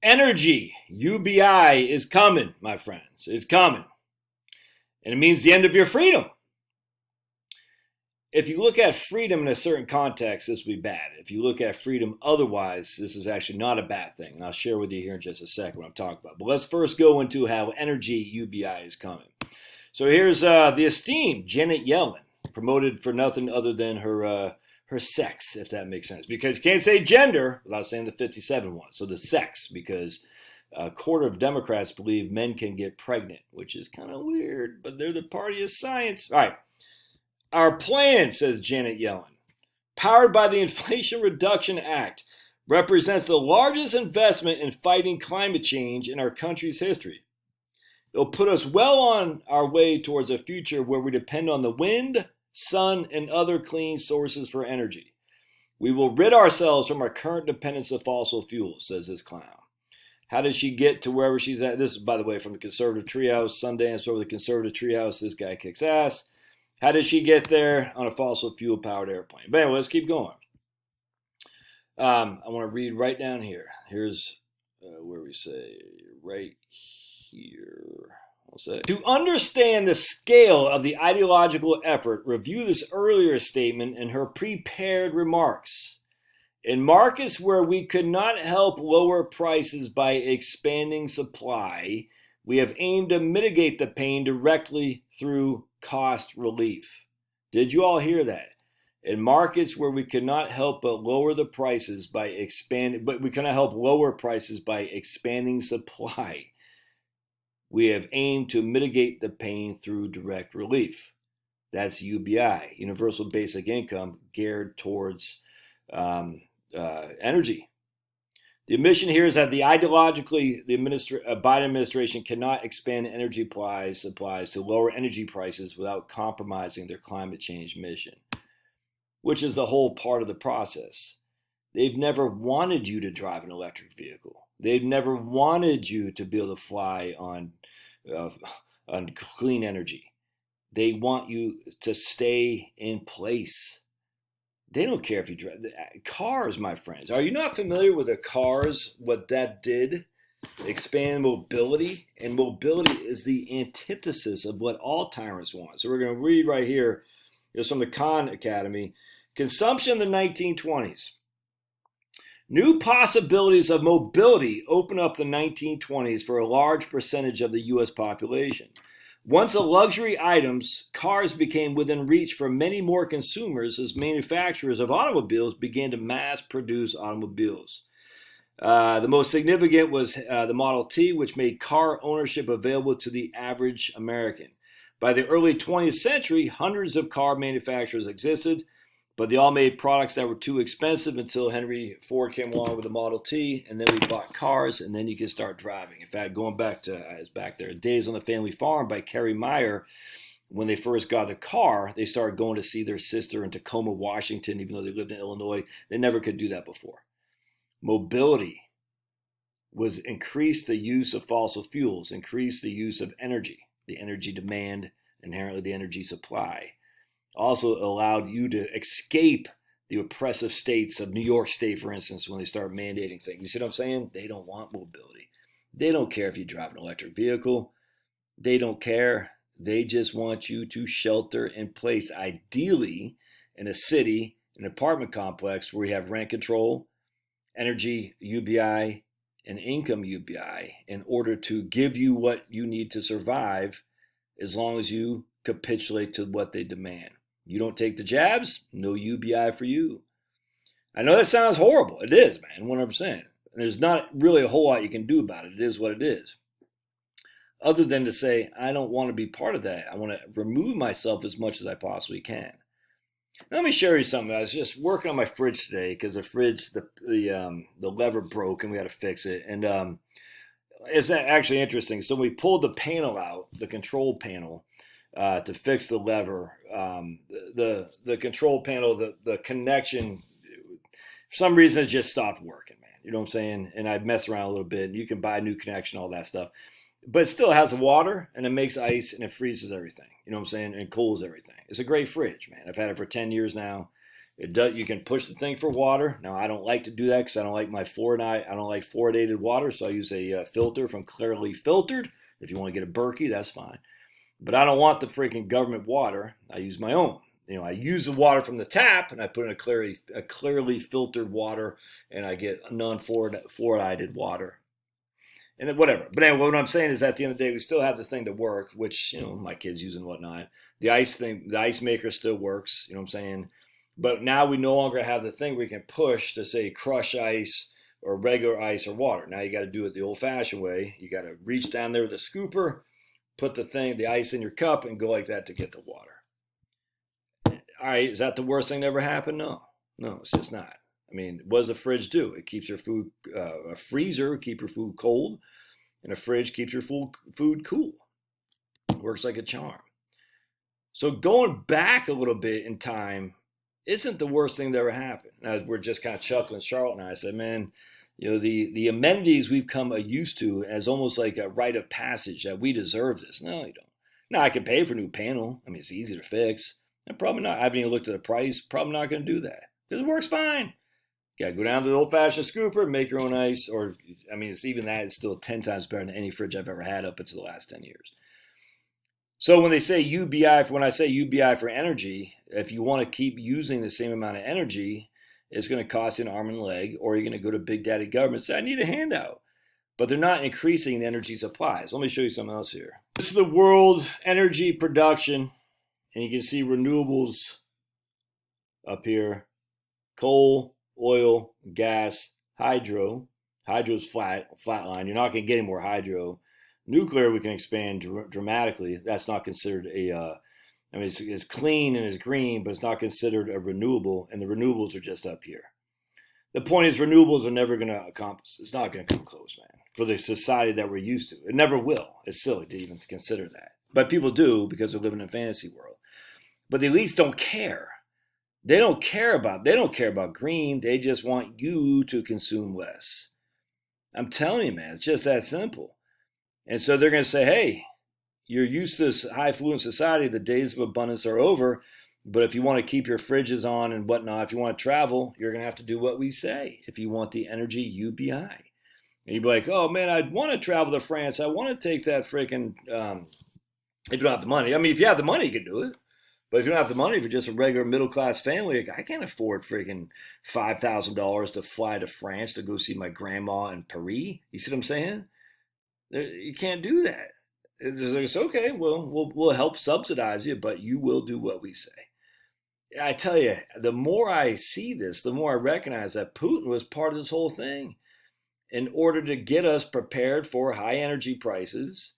Energy, UBI is coming, my friends. It's coming. And it means the end of your freedom. If you look at freedom in a certain context, this would be bad. If you look at freedom otherwise, this is actually not a bad thing. And I'll share with you here in just a second what I'm talking about. But let's first go into how energy UBI is coming. So here's the esteemed Janet Yellen, promoted for nothing other than her sex, if that makes sense. Because you can't say gender without saying the 57 one. So the sex, because a quarter of Democrats believe men can get pregnant, which is kind of weird, but they're the party of science. All right. Our plan, says Janet Yellen, powered by the Inflation Reduction Act, represents the largest investment in fighting climate change in our country's history. It'll put us well on our way towards a future where we depend on the wind, sun, and other clean sources for energy. We will rid ourselves from our current dependence of fossil fuels, says this clown. How does she get to wherever she's at? This is, by the way, from the Conservative Treehouse, Sundance over the Conservative Treehouse. This guy kicks ass. How did she get there on a fossil fuel powered airplane? But anyway, let's keep going. I want to read right down here. Here's where we say right here. To understand the scale of the ideological effort, review this earlier statement in her prepared remarks. In markets where we could not help lower prices by expanding supply, we have aimed to mitigate the pain directly through cost relief. Did you all hear that? In markets where we cannot help but lower the prices by expanding supply, we have aimed to mitigate the pain through direct relief. That's UBI, Universal Basic Income, geared towards energy. The mission here is that the Biden administration cannot expand energy supplies to lower energy prices without compromising their climate change mission, which is the whole part of the process. They've never wanted you to drive an electric vehicle. They've never wanted you to be able to fly on clean energy. They want you to stay in place. They don't care if you drive cars, my friends. Are you not familiar with the cars? What that did? Expand mobility, and mobility is the antithesis of what all tyrants want. So we're going to read right here. It's from the Khan Academy. Consumption in the 1920s. New possibilities of mobility open up the 1920s for a large percentage of the U.S. population. Once a luxury items, cars became within reach for many more consumers as manufacturers of automobiles began to mass produce automobiles. The most significant was the Model T, which made car ownership available to the average American. By the early 20th century, hundreds of car manufacturers existed, but they all made products that were too expensive until Henry Ford came along with the Model T, and then we bought cars, and then you could start driving. In fact, going back to, I was back there, Days on the Family Farm by Carrie Meyer, when they first got the car, they started going to see their sister in Tacoma, Washington, even though they lived in Illinois. They never could do that before. Mobility was increased the use of fossil fuels, increased the use of energy, the energy demand, inherently the energy supply. Also allowed you to escape the oppressive states of New York State, for instance, when they start mandating things. You see what I'm saying? They don't want mobility. They don't care if you drive an electric vehicle. They don't care. They just want you to shelter in place, ideally in a city, an apartment complex where you have rent control, energy UBI, and income UBI in order to give you what you need to survive as long as you capitulate to what they demand. You don't take the jabs, no UBI for you. I know that sounds horrible. It is, man, 100%. There's not really a whole lot you can do about it. It is what it is. Other than to say, I don't want to be part of that. I want to remove myself as much as I possibly can. Now, let me show you something. I was just working on my fridge today because the fridge, the lever broke and we had to fix it. And it's actually interesting. So we pulled the panel out, the control panel, to fix the lever. The control panel, the connection, for some reason it just stopped working, man. You know what I'm saying? And I messed around a little bit. You can buy a new connection, all that stuff. But it still has water, and it makes ice, and it freezes everything. You know what I'm saying? And cools everything. It's a great fridge, man. I've had it for 10 years now. It does. You can push the thing for water. Now I don't like to do that because I don't like I don't like fluoridated water, so I use a filter from Clearly Filtered. If you want to get a Berkey, that's fine. But I don't want the freaking government water. I use my own. I use the water from the tap and I put in a clearly filtered water, and I get non-fluoridated water. And then whatever. But anyway, what I'm saying is at the end of the day, we still have the thing to work, which, my kids use and whatnot. The ice maker still works, you know what I'm saying? But now we no longer have the thing we can push to say crush ice or regular ice or water. Now you got to do it the old fashioned way. You got to reach down there with a scooper, put the ice in your cup, and go like that to get the water. All right, is that the worst thing that ever happened? No, it's just not. I mean, what does a fridge do? It keeps your food, a freezer keep your food cold, and a fridge keeps your food cool. It works like a charm. So going back a little bit in time isn't the worst thing that ever happened. Now, we're just kind of chuckling, Charlotte and I said, man, the amenities we've come used to as almost like a rite of passage that we deserve this. No, you don't. Now, I can pay for a new panel. I mean, it's easy to fix. And probably not. I haven't even looked at the price. Probably not going to do that because it works fine. You got to go down to the old-fashioned scooper, make your own ice. Or, I mean, it's even that. It's still 10 times better than any fridge I've ever had up until the last 10 years. So when they say UBI, when I say UBI for energy, if you want to keep using the same amount of energy, it's going to cost you an arm and a leg, or you're going to go to Big Daddy government and say, I need a handout. But they're not increasing the energy supplies. Let me show you something else here. This is the world energy production, and you can see renewables up here. Coal, oil, gas, hydro. Hydro's flatline. You're not going to get any more hydro. Nuclear, we can expand dramatically. That's not considered it's clean and it's green, but it's not considered a renewable, and the renewables are just up here. The point is renewables are never going to accomplish. It's not going to come close, man, for the society that we're used to. It never will. It's silly to even consider that. But people do because they're living in a fantasy world. But the elites don't care. They don't care about green. They just want you to consume less. I'm telling you, man, it's just that simple. And so they're going to say, hey, you're used to this high affluent society. The days of abundance are over. But if you want to keep your fridges on and whatnot, if you want to travel, you're going to have to do what we say if you want the energy UBI. And you'd be like, oh, man, I'd want to travel to France. I want to take that freaking, if you don't have the money. I mean, if you have the money, you can do it. But if you don't have the money for just a regular middle-class family, like, I can't afford freaking $5,000 to fly to France to go see my grandma in Paris. You see what I'm saying? You can't do that. It's okay, well, we'll help subsidize you, but you will do what we say. I tell you, the more I see this, the more I recognize that Putin was part of this whole thing in order to get us prepared for high energy prices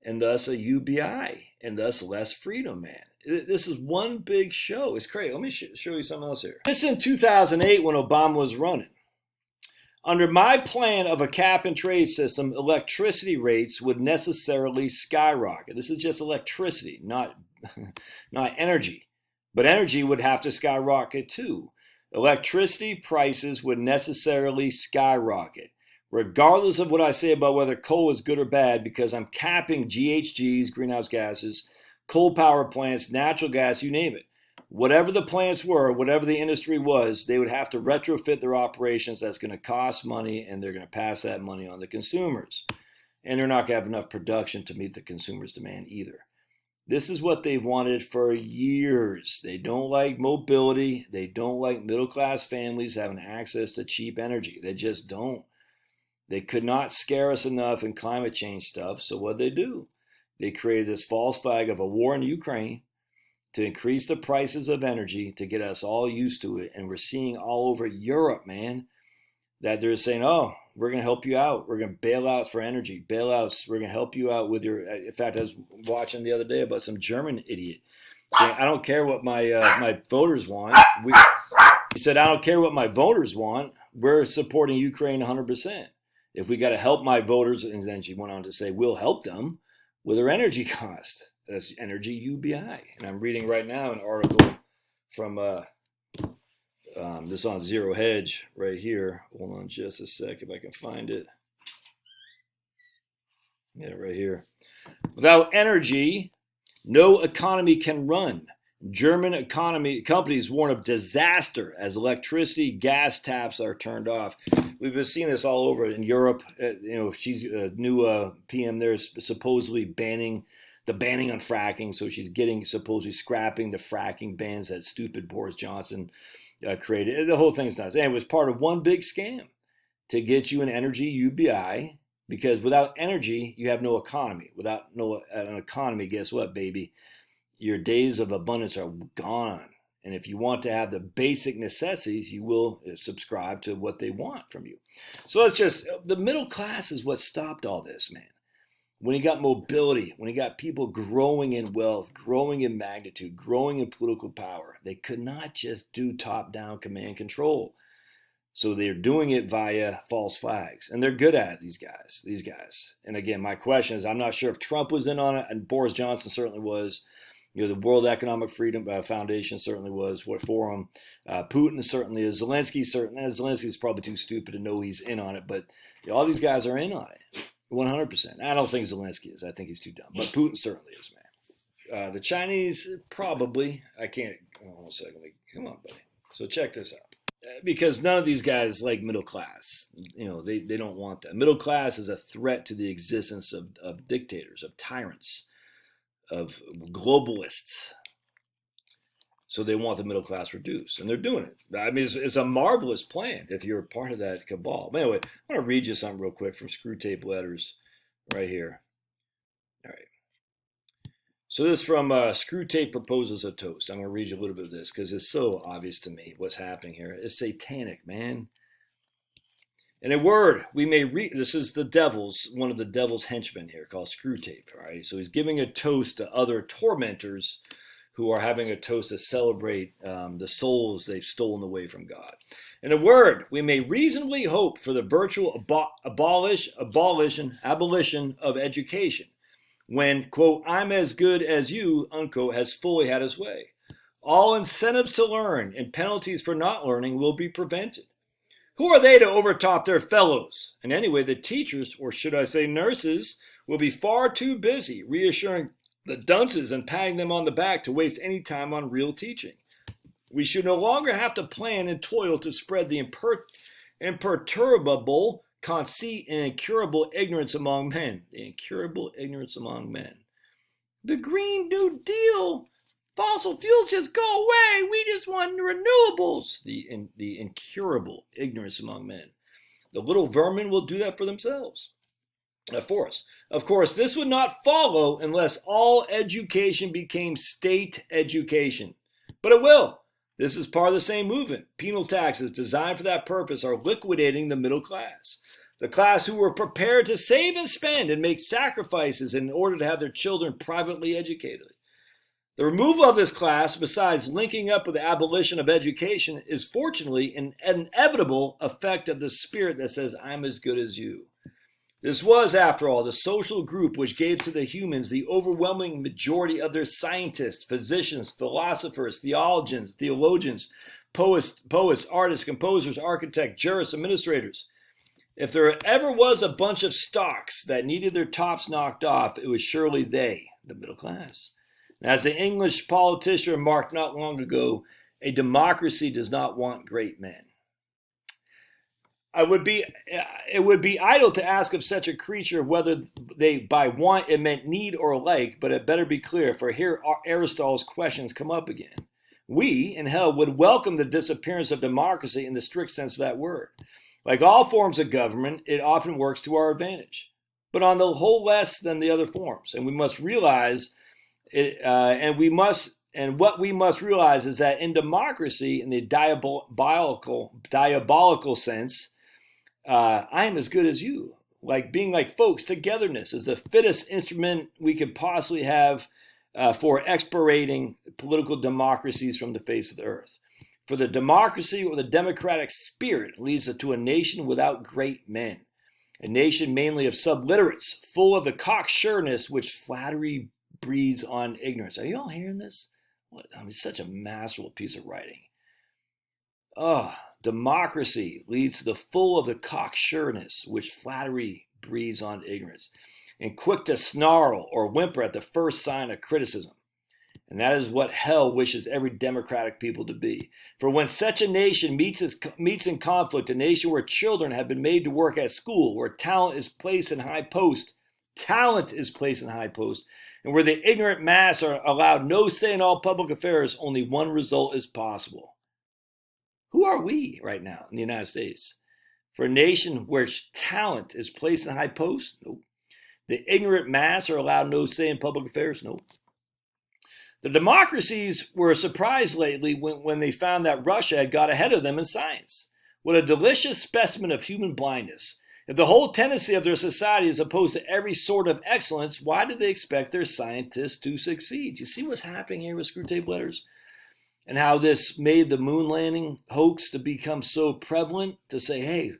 and thus a UBI and thus less freedom, man. This is one big show. It's crazy. Let me show you something else here. This is in 2008 when Obama was running. Under my plan of a cap and trade system, electricity rates would necessarily skyrocket. This is just electricity, not energy. But energy would have to skyrocket too. Electricity prices would necessarily skyrocket, regardless of what I say about whether coal is good or bad, because I'm capping GHGs, greenhouse gases, coal power plants, natural gas, you name it. Whatever the plants were, whatever the industry was, they would have to retrofit their operations. That's going to cost money, and they're going to pass that money on to consumers. And they're not going to have enough production to meet the consumer's demand either. This is what they've wanted for years. They don't like mobility. They don't like middle-class families having access to cheap energy. They just don't. They could not scare us enough in climate change stuff, so what did they do? They created this false flag of a war in Ukraine to increase the prices of energy to get us all used to it. And we're seeing all over Europe, man, that they're saying, oh, we're going to help you out. We're going to bailouts for energy, bailouts. We're going to help you out with your, in fact, I was watching the other day about some German idiot saying, I don't care what my voters want. He said, I don't care what my voters want. We're supporting Ukraine 100%. If we got to help my voters, and then she went on to say, we'll help them with their energy cost. That's energy UBI. And I'm reading right now an article from this on Zero Hedge right here. Hold on just a sec if I can find it. Yeah, right here. Without energy, no economy can run. German companies warn of disaster as electricity gas taps are turned off. We've been seeing this all over in Europe. She's a new PM there is supposedly banning on fracking. So she's supposedly scrapping the fracking bans that stupid Boris Johnson created. The whole thing's nuts. And it was part of one big scam to get you an energy UBI, because without energy, you have no economy. Without an economy, guess what, baby? Your days of abundance are gone. And if you want to have the basic necessities, you will subscribe to what they want from you. So the middle class is what stopped all this, man. When you got mobility, when you got people growing in wealth, growing in magnitude, growing in political power, they could not just do top-down command control. So they're doing it via false flags. And they're good at it, these guys. And again, my question is, I'm not sure if Trump was in on it, and Boris Johnson certainly was. The World Economic Freedom Foundation certainly was. What for him? Putin certainly is. Zelensky's probably too stupid to know he's in on it, but all these guys are in on it, 100%. I don't think Zelensky is. I think he's too dumb, but Putin certainly is, man. The Chinese probably. I can't. Hold on a second. Come on, buddy. So check this out. Because none of these guys like middle class. They don't want that. Middle class is a threat to the existence of dictators, of tyrants, of globalists. So they want the middle class reduced, and they're doing it. I mean, it's a marvelous plan if you're a part of that cabal. But anyway, I want to read you something real quick from Screwtape Letters right here. All right. So this is from Screwtape Proposes a Toast. I'm going to read you a little bit of this because it's so obvious to me what's happening here. It's satanic, man. In a word, we may read, this is one of the devil's henchmen here called Screwtape, all right? So he's giving a toast to other tormentors who are having a toast to celebrate the souls they've stolen away from God. In a word, we may reasonably hope for the virtual abolition of education when, quote, I'm as good as you, unquote, has fully had his way. All incentives to learn and penalties for not learning will be prevented. Who are they to overtop their fellows? And anyway, the teachers, or should I say nurses, will be far too busy reassuring the dunces and patting them on the back to waste any time on real teaching. We should no longer have to plan and toil to spread the imperturbable conceit and incurable ignorance among men. The incurable ignorance among men. The Green New Deal, fossil fuels just go away. We just want renewables. The incurable ignorance among men. The little vermin will do that for themselves. Of course, this would not follow unless all education became state education. But it will. This is part of the same movement. Penal taxes designed for that purpose are liquidating the middle class. The class who were prepared to save and spend and make sacrifices in order to have their children privately educated. The removal of this class, besides linking up with the abolition of education, is fortunately an inevitable effect of the spirit that says, I'm as good as you. This was, after all, the social group which gave to the humans the overwhelming majority of their scientists, physicians, philosophers, theologians, poets, artists, composers, architects, jurists, administrators. If there ever was a bunch of stocks that needed their tops knocked off, it was surely they, the middle class. And as the English politician remarked not long ago, a democracy does not want great men. It would be idle to ask of such a creature whether they by want it meant need or like, but it better be clear, for here Aristotle's questions come up again. We, in hell, would welcome the disappearance of democracy in the strict sense of that word. Like all forms of government, it often works to our advantage, but on the whole less than the other forms. And we must realize it, and what we must realize is that in democracy, in the diabolical sense, I am as good as you. Like being like folks, togetherness is the fittest instrument we could possibly have for expurgating political democracies from the face of the earth. For the democracy or the democratic spirit leads to a nation without great men, a nation mainly of subliterates, full of the cocksureness which flattery breeds on ignorance. Are you all hearing this? Such a masterful piece of writing. Democracy leads to the full of the cocksureness which flattery breeds on ignorance, and quick to snarl or whimper at the first sign of criticism. And that is what hell wishes every democratic people to be. For when such a nation meets in conflict, a nation where children have been made to work at school, where talent is placed in high post, and where the ignorant mass are allowed no say in all public affairs, only one result is possible. Who are we right now in the United States? For a nation where talent is placed in high post? Nope. The ignorant mass are allowed no say in public affairs? Nope. The democracies were surprised lately when they found that Russia had got ahead of them in science. What a delicious specimen of human blindness. If the whole tendency of their society is opposed to every sort of excellence, why do they expect their scientists to succeed? You see what's happening here with Screwtape letters? And how this made the moon landing hoax to become so prevalent to say, hey,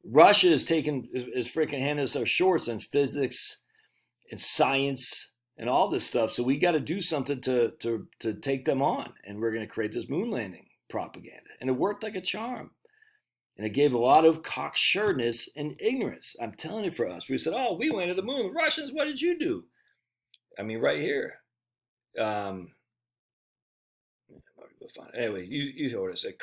Russia is freaking handing us our shorts in physics and science and all this stuff. So we got to do something to take them on. And we're going to create this moon landing propaganda. And it worked like a charm. And it gave a lot of cocksureness and ignorance. I'm telling you, for us. We said, oh, we went to the moon. The Russians, what did you do? I mean, right here. Anyway, you know what I said.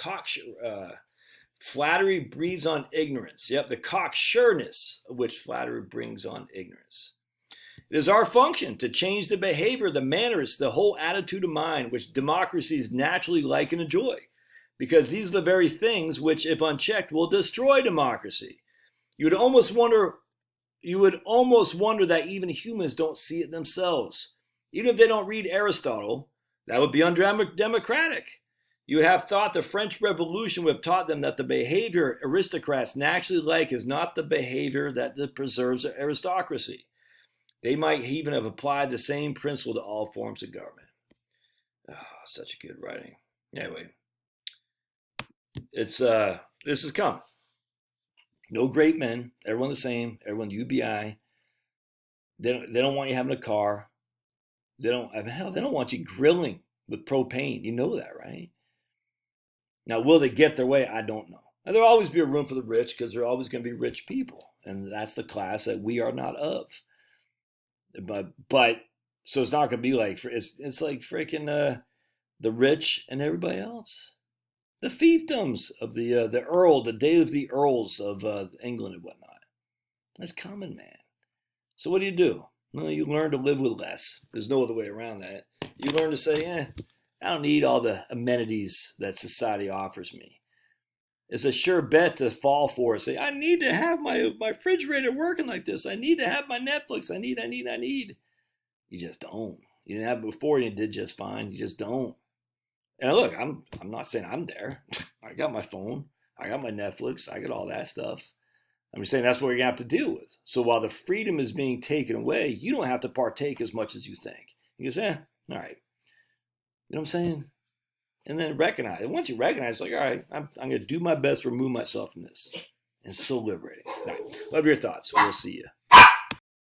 Flattery breeds on ignorance. Yep, the cocksureness which flattery brings on ignorance. It is our function to change the behavior, the manners, the whole attitude of mind which democracies naturally like and enjoy. Because these are the very things which, if unchecked, will destroy democracy. You would almost wonder that even humans don't see it themselves. Even if they don't read Aristotle, that would be undemocratic. You would have thought the French Revolution would have taught them that the behavior aristocrats naturally like is not the behavior that preserves their aristocracy. They might even have applied the same principle to all forms of government. Oh, such a good writing. Anyway. This is coming. No great men. Everyone the same. Everyone UBI. They don't want you having a car. They don't want you grilling with propane. You know that, right? Now, will they get their way? I don't know. Now, there'll always be a room for the rich because there are always going to be rich people, and that's the class that we are not of. But so it's not going to be like it's like freaking the rich and everybody else. The fiefdoms of the Earl, the day of the Earls of England and whatnot. That's common, man. So what do? Well, you learn to live with less. There's no other way around that. You learn to say, I don't need all the amenities that society offers me. It's a sure bet to fall for it. Say, I need to have my refrigerator working like this. I need to have my Netflix. I need. You just don't. You didn't have it before. You did just fine. You just don't. And look, I'm not saying I'm there. I got my phone. I got my Netflix. I got all that stuff. I'm just saying that's what you're going to have to deal with. So while the freedom is being taken away, you don't have to partake as much as you think. You go, all right. You know what I'm saying? And then recognize. And once you recognize, it's like, all right, I'm going to do my best to remove myself from this. And it's so liberating. All right. Love your thoughts. We'll see you.